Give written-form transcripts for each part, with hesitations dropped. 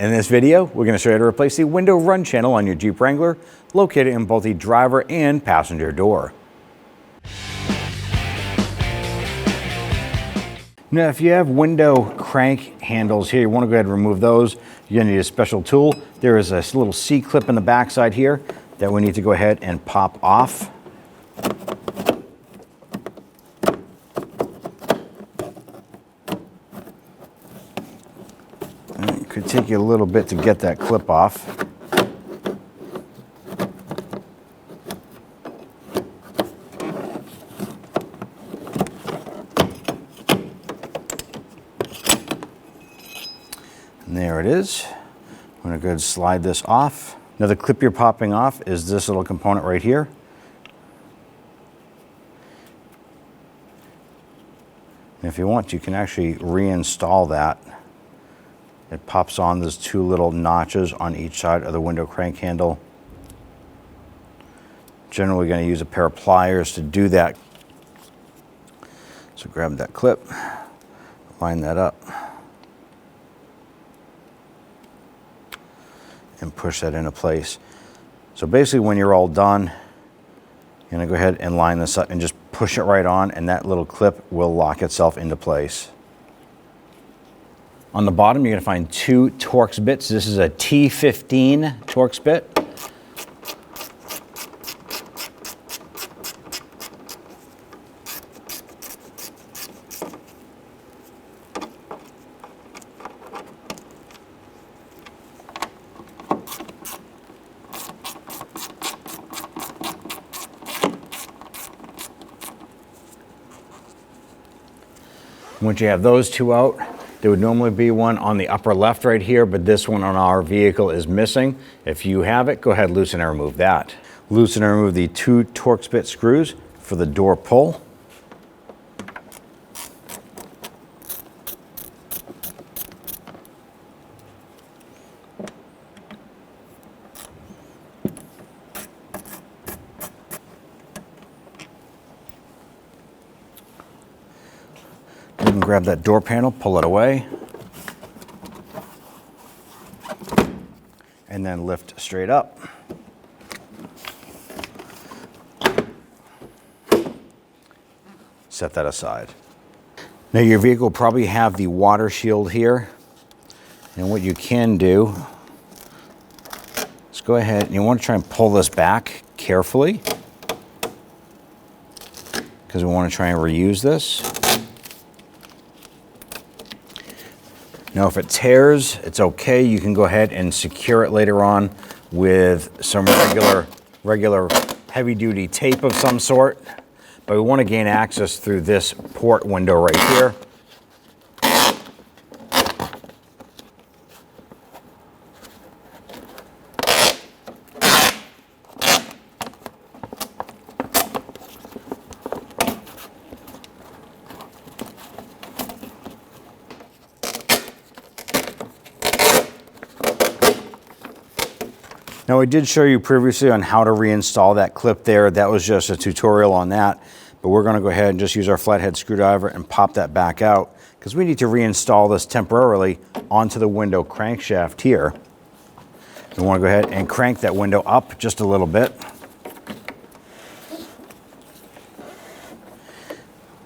In this video, we're going to show you how to replace the window run channel on your Jeep Wrangler, located in both the driver and passenger door. Now, if you have window crank handles here, you want to go ahead and remove those. You're going to need a special tool. There is a little C-clip in the backside here that we need to go ahead and pop off. It could take you a little bit to get that clip off. And there it is. I'm going to go ahead and slide this off. Now the clip you're popping off is this little component right here. And if you want, you can actually reinstall that. It pops on. There's two little notches on each side of the window crank handle. Generally, we're going to use a pair of pliers to do that. So grab that clip, line that up, and push that into place. So basically, when you're all done, you're going to go ahead and line this up and just push it right on, and that little clip will lock itself into place. On the bottom, you're going to find two Torx bits. This is a T15 Torx bit. Once you have those two out, there would normally be one on the upper left right here, but this one on our vehicle is missing. If you have it, go ahead, loosen and remove that. Loosen and remove the two Torx bit screws for the door pull. You can grab that door panel, pull it away, and then lift straight up. Set that aside. Now your vehicle will probably have the water shield here, and what you can do is go ahead and you want to try and pull this back carefully because we want to try and reuse this. Now, if it tears, it's okay. You can go ahead and secure it later on with some regular heavy-duty tape of some sort. But we want to gain access through this port window right here. Now, I did show you previously on how to reinstall that clip there. That was just a tutorial on that, but we're going to go ahead and just use our flathead screwdriver and pop that back out because we need to reinstall this temporarily onto the window crankshaft here. We want to go ahead and crank that window up just a little bit.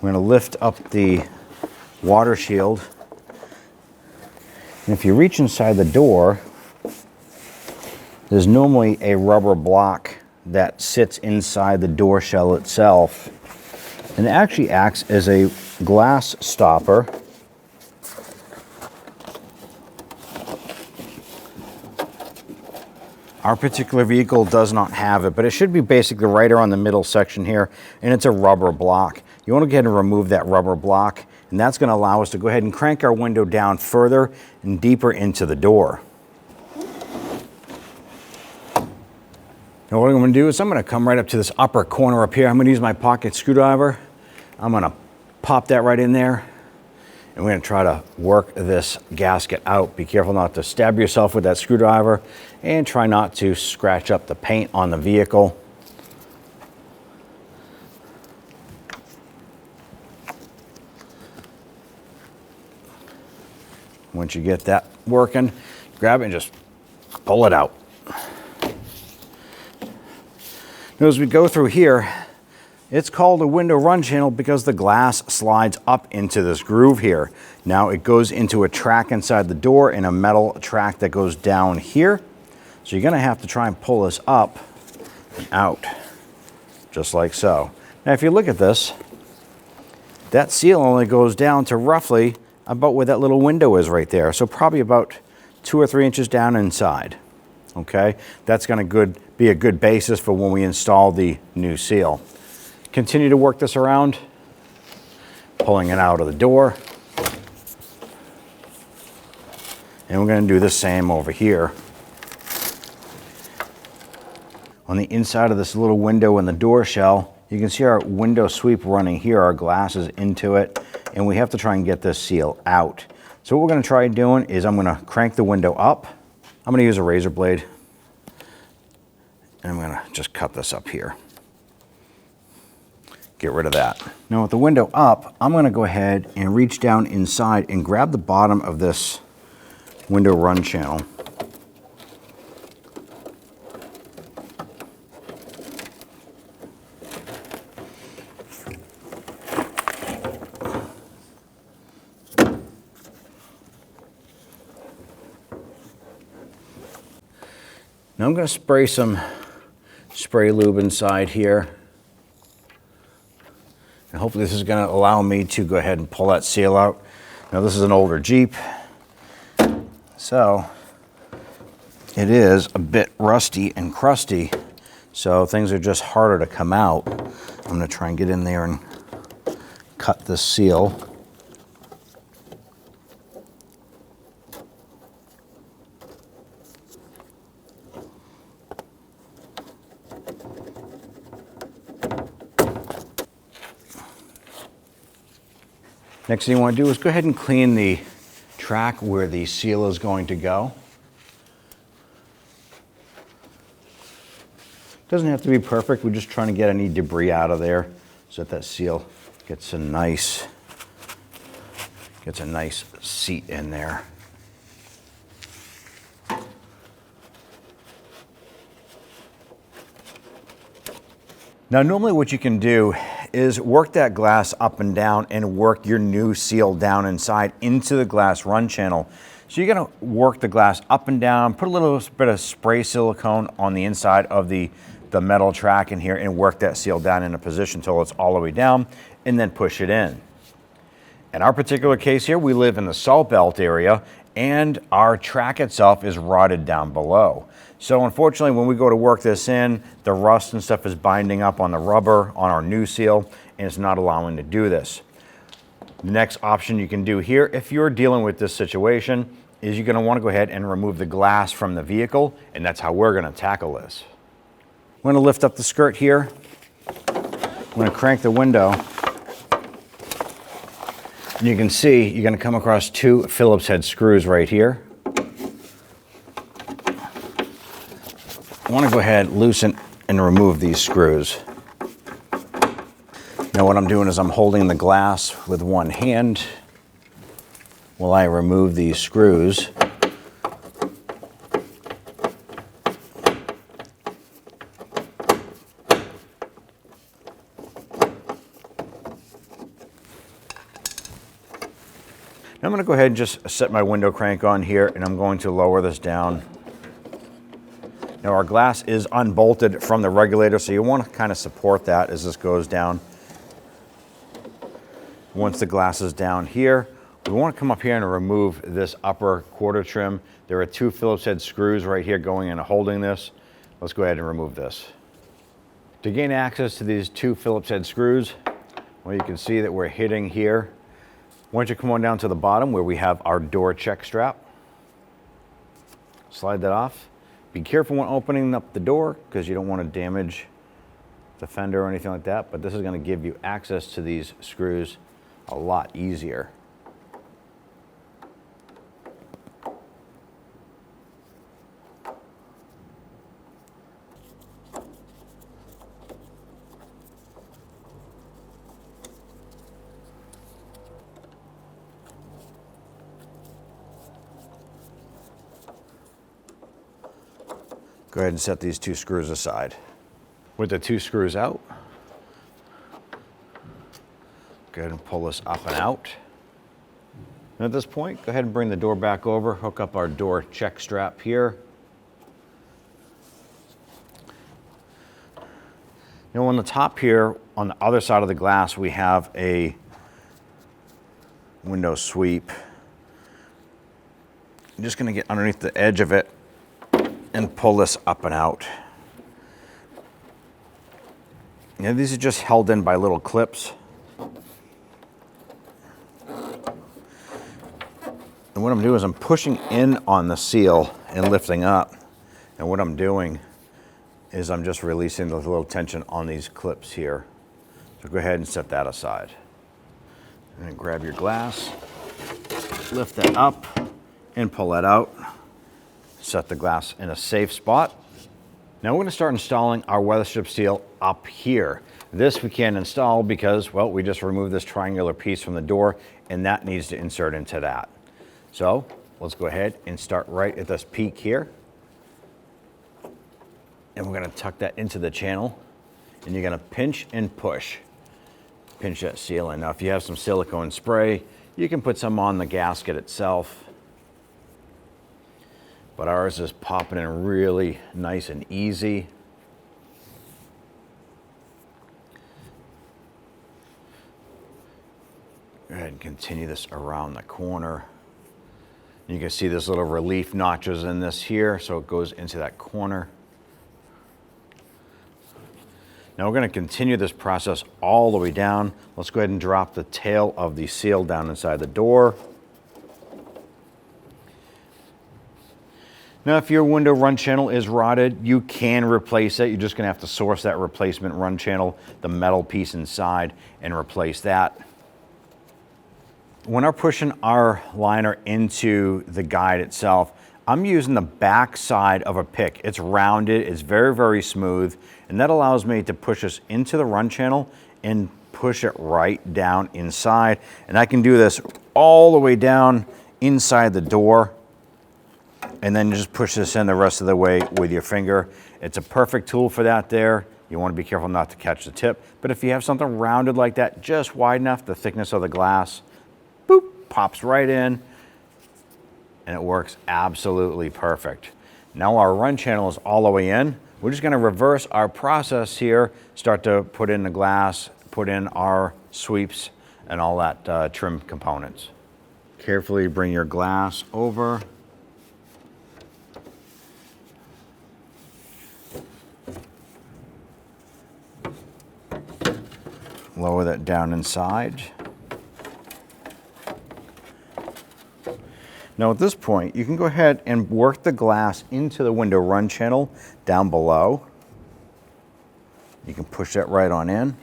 We're going to lift up the water shield, and if you reach inside the door, there's normally a rubber block that sits inside the door shell itself, and it actually acts as a glass stopper. Our particular vehicle does not have it, but it should be basically right around the middle section here, and it's a rubber block. You want to go ahead and remove that rubber block, and that's going to allow us to go ahead and crank our window down further and deeper into the door. Now what I'm going to do is I'm going to come right up to this upper corner up here. I'm going to use my pocket screwdriver. I'm going to pop that right in there, and we're going to try to work this gasket out. Be careful not to stab yourself with that screwdriver, and try not to scratch up the paint on the vehicle. Once you get that working, grab it and just pull it out. Now as we go through here, it's called a window run channel because the glass slides up into this groove here. Now it goes into a track inside the door and a metal track that goes down here. So you're gonna have to try and pull this up and out, just like so. Now if you look at this, that seal only goes down to roughly about where that little window is right there. So probably about 2 or 3 inches down inside, okay? That's gonna be a good basis for when we install the new seal. Continue to work this around, pulling it out of the door. And we're gonna do the same over here. On the inside of this little window in the door shell, you can see our window sweep running here, our glass is into it, and we have to try and get this seal out. So what we're gonna try doing is I'm gonna crank the window up. I'm gonna use a razor blade, and I'm gonna just cut this up here. Get rid of that. Now with the window up, I'm gonna go ahead and reach down inside and grab the bottom of this window run channel. Now I'm gonna spray some spray lube inside here. And hopefully this is gonna allow me to go ahead and pull that seal out. Now this is an older Jeep, so it is a bit rusty and crusty, so things are just harder to come out. I'm gonna try and get in there and cut this seal. Next thing you want to do is go ahead and clean the track where the seal is going to go. Doesn't have to be perfect, we're just trying to get any debris out of there so that seal gets a nice seat in there. Now normally what you can do is work that glass up and down and work your new seal down inside into the glass run channel. So you're gonna work the glass up and down, put a little bit of spray silicone on the inside of the metal track in here and work that seal down in a position until it's all the way down and then push it in. In our particular case here, we live in the salt belt area and our track itself is rotted down below. So unfortunately, when we go to work this in, the rust and stuff is binding up on the rubber on our new seal, and it's not allowing to do this. The next option you can do here, if you're dealing with this situation, is you're gonna wanna go ahead and remove the glass from the vehicle, and that's how we're gonna tackle this. I'm gonna lift up the skirt here. I'm gonna crank the window. And you can see, you're gonna come across 2 Phillips head screws right here. I want to go ahead, loosen and remove these screws. Now what I'm doing is I'm holding the glass with one hand while I remove these screws. Now I'm going to go ahead and just set my window crank on here, and I'm going to lower this down. Now our glass is unbolted from the regulator, so you want to kind of support that as this goes down. Once the glass is down here, we want to come up here and remove this upper quarter trim. There are 2 Phillips head screws right here going in and holding this. Let's go ahead and remove this. To gain access to these 2 Phillips head screws, well, you can see that we're hitting here. Once you come on down to the bottom where we have our door check strap, slide that off. Be careful when opening up the door because you don't want to damage the fender or anything like that, but this is going to give you access to these screws a lot easier. Go ahead and set these 2 screws aside. With the 2 screws out, go ahead and pull this up and out. And at this point, go ahead and bring the door back over, hook up our door check strap here. Now on the top here, on the other side of the glass, we have a window sweep. I'm just going to get underneath the edge of it and pull this up and out. Now these are just held in by little clips. And what I'm doing is I'm pushing in on the seal and lifting up. And what I'm doing is I'm just releasing the little tension on these clips here. So go ahead and set that aside. And then grab your glass, lift that up and pull that out. Set the glass in a safe spot. Now we're going to start installing our weather strip seal up here. This we can't install because, well, we just removed this triangular piece from the door and that needs to insert into that. So let's go ahead and start right at this peak here. And we're going to tuck that into the channel and you're going to pinch and push. Pinch that seal in. Now if you have some silicone spray, you can put some on the gasket itself. But ours is popping in really nice and easy. Go ahead and continue this around the corner. You can see this little relief notches in this here, so it goes into that corner. Now we're going to continue this process all the way down. Let's go ahead and drop the tail of the seal down inside the door. Now if your window run channel is rotted, you can replace it. You're just going to have to source that replacement run channel, the metal piece inside, and replace that. When I'm pushing our liner into the guide itself, I'm using the back side of a pick. It's rounded, it's very, very smooth, and that allows me to push this into the run channel and push it right down inside. And I can do this all the way down inside the door, and then just push this in the rest of the way with your finger. It's a perfect tool for that there. You want to be careful not to catch the tip, but if you have something rounded like that, just wide enough, the thickness of the glass, boop, pops right in, and it works absolutely perfect. Now our run channel is all the way in. We're just going to reverse our process here, start to put in the glass, put in our sweeps and all that trim components. Carefully bring your glass over. Lower that down inside. Now at this point, you can go ahead and work the glass into the window run channel down below. You can push that right on in.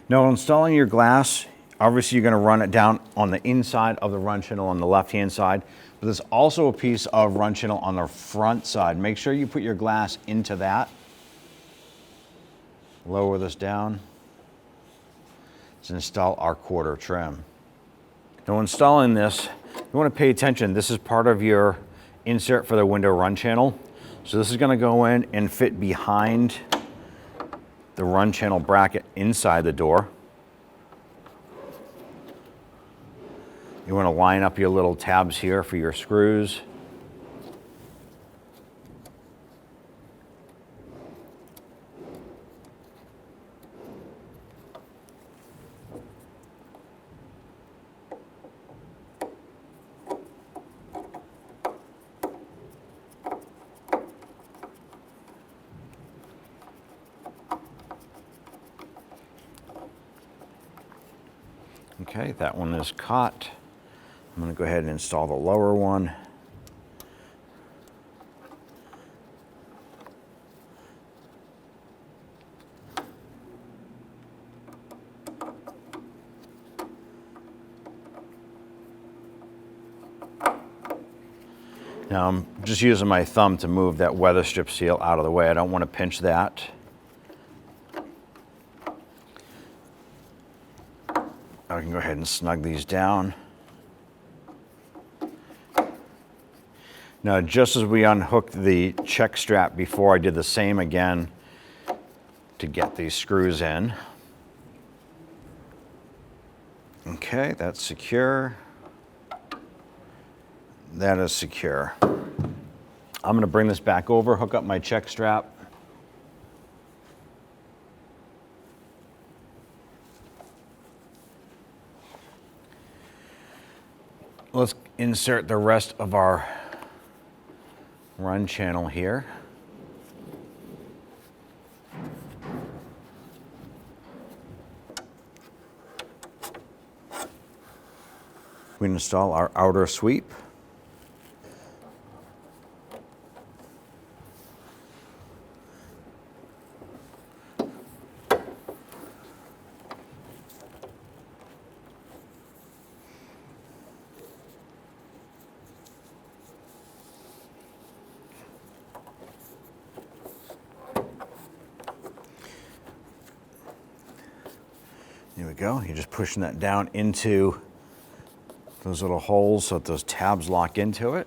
Now installing your glass, obviously you're going to run it down on the inside of the run channel on the left-hand side, but there's also a piece of run channel on the front side. Make sure you put your glass into that. Lower this down. Let's install our quarter trim. Now installing this, you want to pay attention. This is part of your insert for the window run channel. So this is going to go in and fit behind the run channel bracket inside the door. You want to line up your little tabs here for your screws. Okay, that one is caught. I'm going to go ahead and install the lower one. Now I'm just using my thumb to move that weather strip seal out of the way. I don't want to pinch that. I can go ahead and snug these down. Now, just as we unhooked the check strap before, I did the same again to get these screws in. Okay, that's secure. That is secure. I'm going to bring this back over, hook up my check strap. Let's insert the rest of our run channel here. We install our outer sweep. There we go. You're just pushing that down into those little holes so that those tabs lock into it.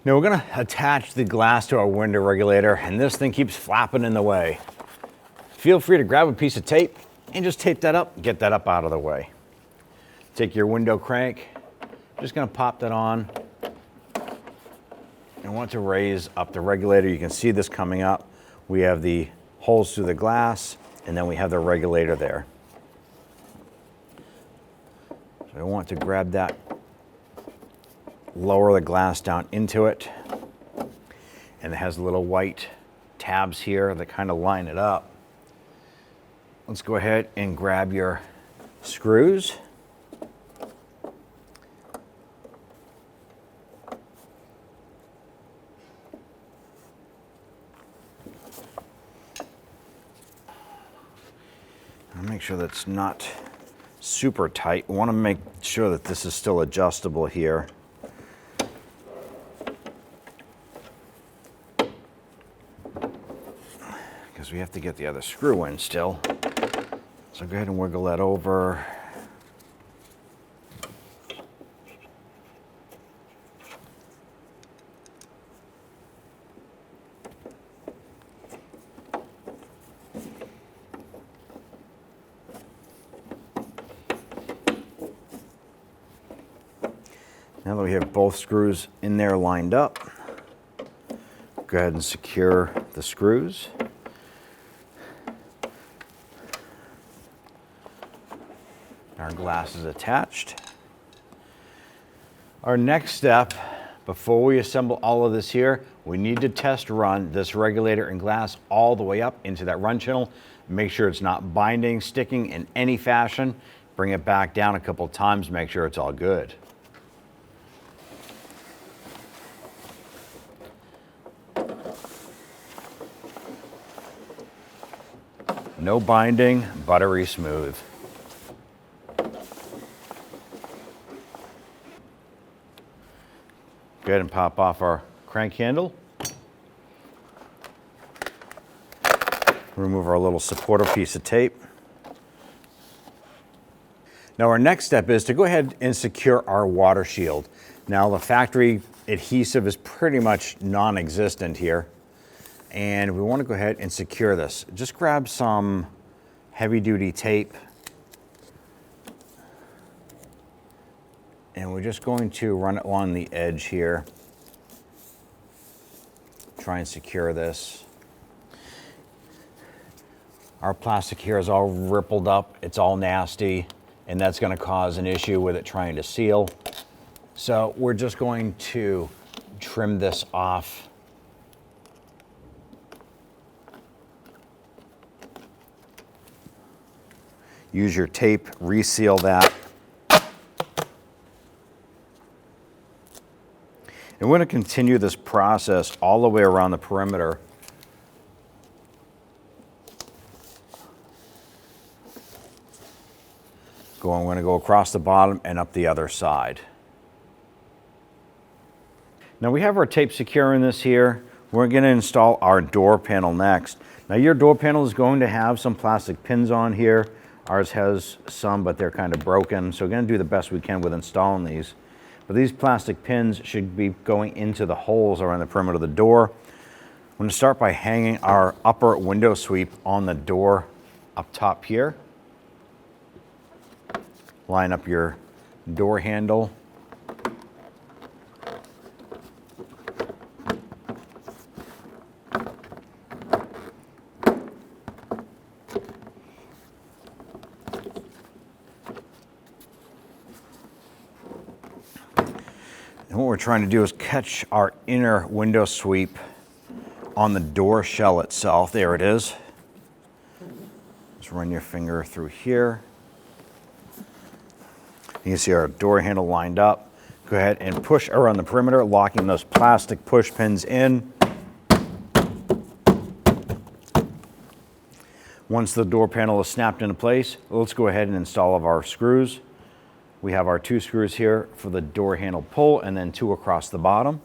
Now we're going to attach the glass to our window regulator, and this thing keeps flapping in the way. Feel free to grab a piece of tape and just tape that up, get that up out of the way. Take your window crank, just going to pop that on. And want to raise up the regulator. You can see this coming up. We have the holes through the glass, and then we have the regulator there. So I want to grab that, lower the glass down into it, and it has little white tabs here that kind of line it up. Let's go ahead and grab your screws. Make sure that's not super tight. We want to make sure that this is still adjustable here. Because we have to get the other screw in still. So go ahead and wiggle that over. Now that we have both screws in there lined up, go ahead and secure the screws. Our glass is attached. Our next step, before we assemble all of this here, we need to test run this regulator and glass all the way up into that run channel. Make sure it's not binding, sticking in any fashion. Bring it back down a couple times, make sure it's all good. No binding, buttery smooth. Go ahead and pop off our crank handle. Remove our little supporter piece of tape. Now our next step is to go ahead and secure our water shield. Now the factory adhesive is pretty much non-existent here. And we want to go ahead and secure this. Just grab some heavy-duty tape. And we're just going to run it along the edge here. Try and secure this. Our plastic here is all rippled up. It's all nasty, and that's going to cause an issue with it trying to seal. So we're just going to trim this off. Use your tape, reseal that. And we're going to continue this process all the way around the perimeter. We're going to go across the bottom and up the other side. Now we have our tape secure in this here. We're going to install our door panel next. Now your door panel is going to have some plastic pins on here. Ours has some, but they're kind of broken. So we're going to do the best we can with installing these. but these plastic pins should be going into the holes around the perimeter of the door. I'm going to start by hanging our upper window sweep on the door up top here. Line up your door handle. And what we're trying to do is catch our inner window sweep on the door shell itself. There it is. Just run your finger through here. You can see our door handle lined up. Go ahead and push around the perimeter, locking those plastic push pins in. Once the door panel is snapped into place, let's go ahead and install all of our screws. We have our 2 screws here for the door handle pull and then 2 across the bottom.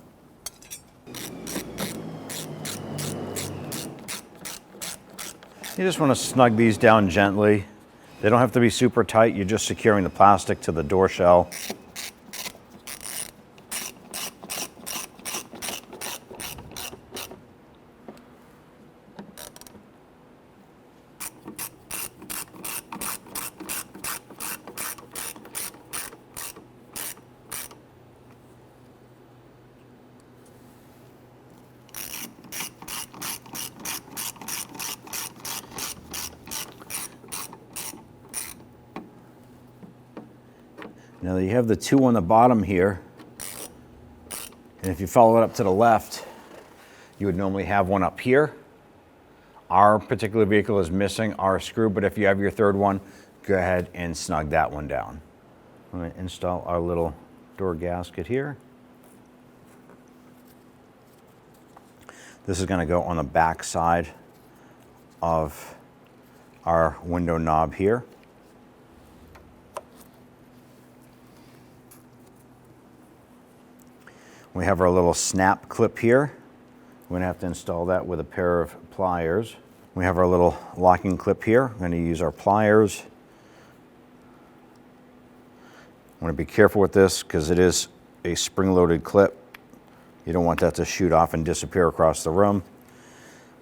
You just want to snug these down gently. They don't have to be super tight. You're just securing the plastic to the door shell. Now you have the 2 on the bottom here, and if you follow it up to the left, you would normally have one up here. Our particular vehicle is missing our screw, but if you have your 3rd one, go ahead and snug that one down. I'm going to install our little door gasket here. This is going to go on the back side of our window knob here. We have our little snap clip here. We're going to have to install that with a pair of pliers. We have our little locking clip here. We're going to use our pliers. I want to be careful with this because it is a spring-loaded clip. You don't want that to shoot off and disappear across the room.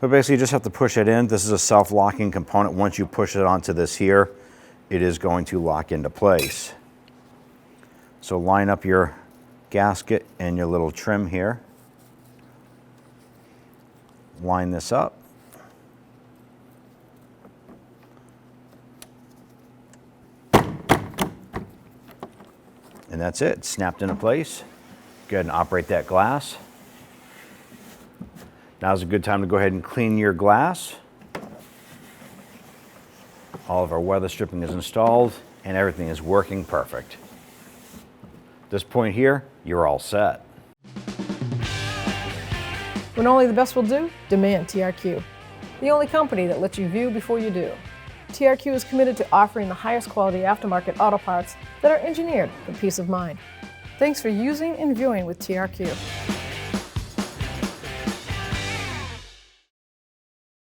But basically you just have to push it in. This is a self-locking component. Once you push it onto this here, it is going to lock into place. So line up your gasket and your little trim here. Line this up. And that's it, snapped into place. Go ahead and operate that glass. Now's a good time to go ahead and clean your glass. All of our weather stripping is installed and everything is working perfect. At this point here, you're all set. When only the best will do, demand TRQ. The only company that lets you view before you do. TRQ is committed to offering the highest quality aftermarket auto parts that are engineered for peace of mind. Thanks for using and viewing with TRQ.